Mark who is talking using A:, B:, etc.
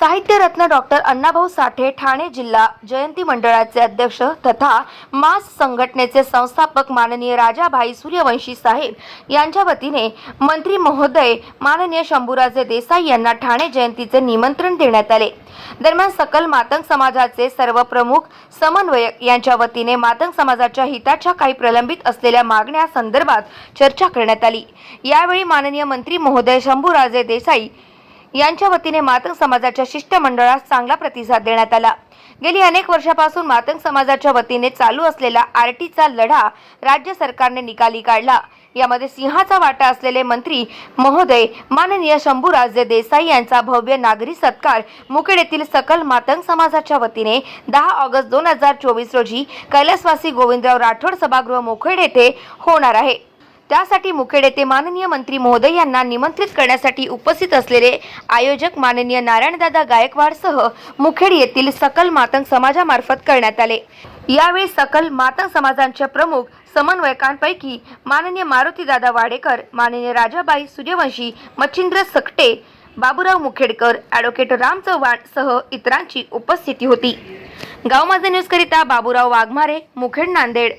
A: साहित्यरत्न डॉक्टर अण्णाभाऊ साठे ठाणे जिल्हा जयंती मंडळाचे अध्यक्ष तथा मास संघटनेचे संस्थापक माननीय राजाभाई सूर्यवंशी साहेब यांच्या वतीने मंत्री महोदय माननीय शंभूराजे देसाई यांना ठाणे जयंतीचे निमंत्रण देण्यात आले। दरम्यान सकल मातंग समाजाचे सर्व प्रमुख समन्वयक यांच्या वतीने मातंग समाजाच्या हिताच्या काही प्रलंबित असलेल्या मागण्या संदर्भात चर्चा करण्यात आली। यावेळी माननीय मंत्री महोदय शंभूराजे देसाई यांच्या वतीने मातंग समाजाच्या शिष्टमंडळास चांगला प्रतिसाद देण्यात आला। गेली अनेक वर्षापासून मातंग समाजाच्या वतीने चालू असलेला आरटीचा लढा राज्य सरकारने निकाली काढला। यामध्ये सिंहाचा वाटा असलेले मंत्री महोदय माननीय शंभूराजे देसाई यांचा भव्य नागरी सत्कार मुखेड येथील सकल मातंग समाजाच्या वतीने 10 ऑगस्ट 2024 रोजी कैलासवासी गोविंदराव राठोड सभागृह मुखेड येथे होणार आहे। त्यासाठी मुखेड येथे माननीय मंत्री महोदय यांना निमंत्रित करण्यासाठी उपस्थित असलेले आयोजक माननीय नारायणदादा गायकवाड सह मुखेड येथील सकल मातंग समाजामार्फत करण्यात आले। यावेळी सकल मातंग समाजांचे प्रमुख समन्वयकांपैकी माननीय मारुतीदादा वाडेकर, माननीय राजाबाई सूर्यवंशी, मच्छिंद्र सकटे, बाबूराव मुखेडकर, ॲडव्होकेट राम चव्हाण सह इतरांची उपस्थिती होती। गाव माझा न्यूज करिता बाबूराव वाघमारे, मुखेड, नांदेड।